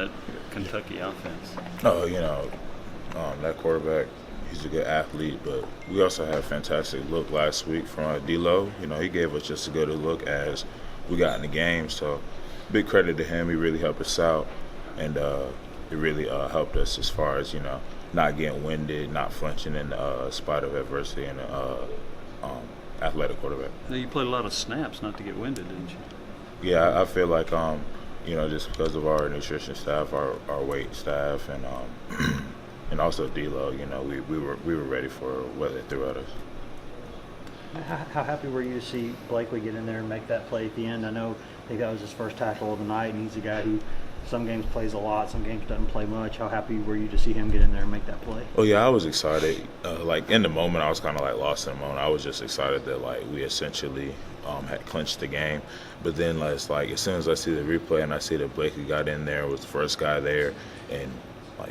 that Kentucky offense? Oh, that quarterback, he's a good athlete, but we also had a fantastic look last week from D-Lo. He gave us just as good a look as we got in the game. So big credit to him. He really helped us out, and it really helped us as far as, not getting winded, not flinching in spite of adversity, and um, athletic quarterback. Now, you played a lot of snaps not to get winded, didn't you? Yeah, I feel like just because of our nutrition staff, our weight staff, and and also D-Lo, we were ready for what they threw at us. How happy were you to see Blakely get in there and make that play at the end? I think that was his first tackle of the night, and he's a guy who some games plays a lot, some games doesn't play much. How happy were you to see him get in there and make that play? Oh yeah, I was excited. In the moment, I was kind of lost in the moment. I was just excited that we essentially had clinched the game. But then as soon as I see the replay and I see that Blakely got in there, was the first guy there, and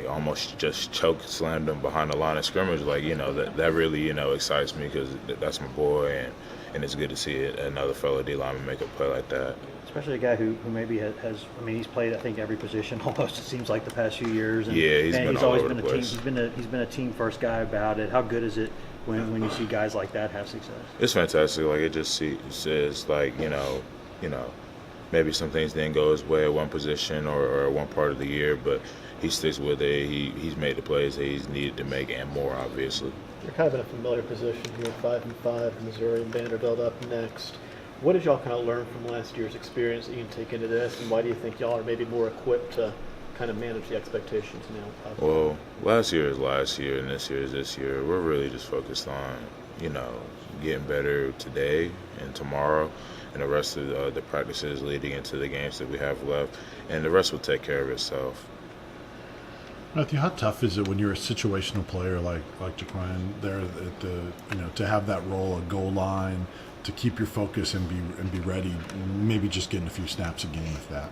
almost just choke slammed him behind the line of scrimmage. That really excites me because that's my boy, and it's good to see another fellow D lineman make a play like that. Especially a guy who maybe has he's played I think every position almost, it seems like, the past few years. And, yeah, he's always been been a team. He's been a team first guy about it. How good is it when you see guys like that have success? It's fantastic. It says maybe some things didn't go his way at one position or one part of the year, but he sticks with it. He's made the plays that he's needed to make and more, obviously. You're kind of in a familiar position here, 5-5, Missouri and Vanderbilt up next. What did y'all kind of learn from last year's experience that you can take into this, and why do you think y'all are maybe more equipped to kind of manage the expectations now? Well, last year is last year, and this year is this year. We're really just focused on, getting better today and tomorrow, and the rest of the practices leading into the games that we have left, and the rest will take care of itself. Matthew, how tough is it when you're a situational player like Jaquan there at to have that role, a goal line, to keep your focus and be ready, maybe just getting a few snaps a game with that?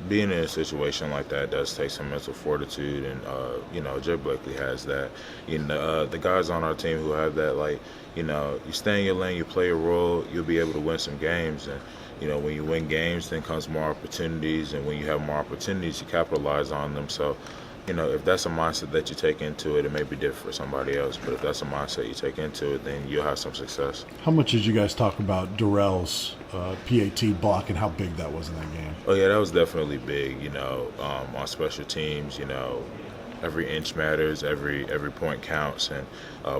Being in a situation like that does take some mental fortitude, and Jay Blakely has that. The guys on our team who have that, you stay in your lane, you play your role, you'll be able to win some games. And when you win games, then comes more opportunities, and when you have more opportunities, you capitalize on them. So, if that's a mindset that you take into it, it may be different for somebody else. But if that's a mindset you take into it, then you'll have some success. How much did you guys talk about Darrell's PAT block and how big that was in that game? Oh yeah, that was definitely big. On special teams, every inch matters, every point counts, and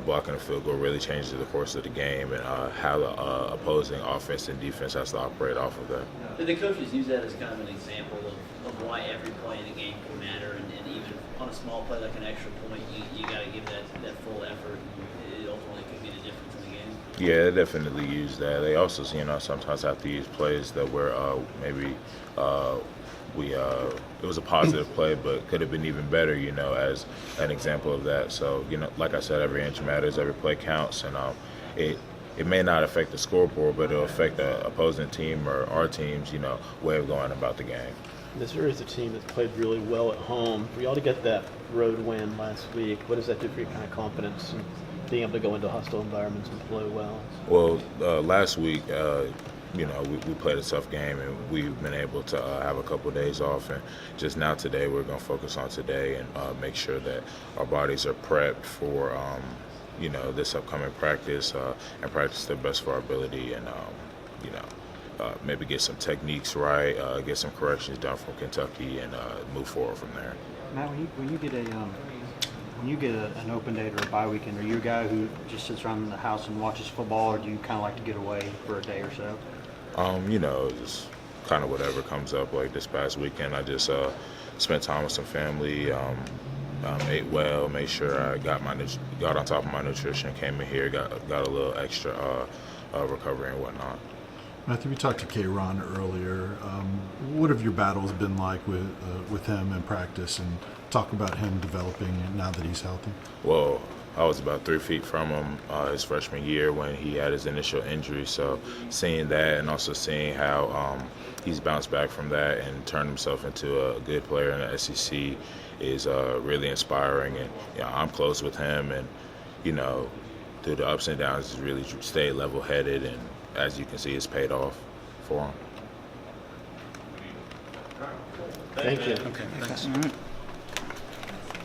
blocking a field goal really changes the course of the game and how the opposing offense and defense has to operate off of that. Did the coaches use that as kind of an example of why every play in a game can matter, and even on a small play like an extra point, you got to give that full effort, and it ultimately could be the difference in the game? Yeah, they definitely use that. They also, sometimes have to use plays that were maybe it was a positive play, but could have been even better, as an example of that. So, like I said, every inch matters, every play counts, and it may not affect the scoreboard, but it'll affect the opposing team or our team's, way of going about the game. Missouri is a team that's played really well at home. For y'all to get that road win last week, what does that do for your kind of confidence and being able to go into hostile environments and play well? Well, last week, we played a tough game, and we've been able to have a couple of days off. And just now today, we're going to focus on today and make sure that our bodies are prepped for, this upcoming practice and practice the best of our ability and, maybe get some techniques right, get some corrections done from Kentucky, and move forward from there. Matt, when you get an open day or a bye weekend, are you a guy who just sits around in the house and watches football, or do you kind of like to get away for a day or so? Just kind of whatever comes up. Like this past weekend, I just spent time with some family, ate well, made sure I got on top of my nutrition, came in here, got a little extra recovery and whatnot. Matthew, we talked to K-Ron earlier. What have your battles been like with him in practice, and talk about him developing now that he's healthy? Well, I was about 3 feet from him his freshman year when he had his initial injury. So seeing that and also seeing how he's bounced back from that and turned himself into a good player in the SEC is really inspiring. And I'm close with him, and through the ups and downs, he's really stayed level-headed, and as you can see, it's paid off for him. Thank you. Okay, thanks. All right.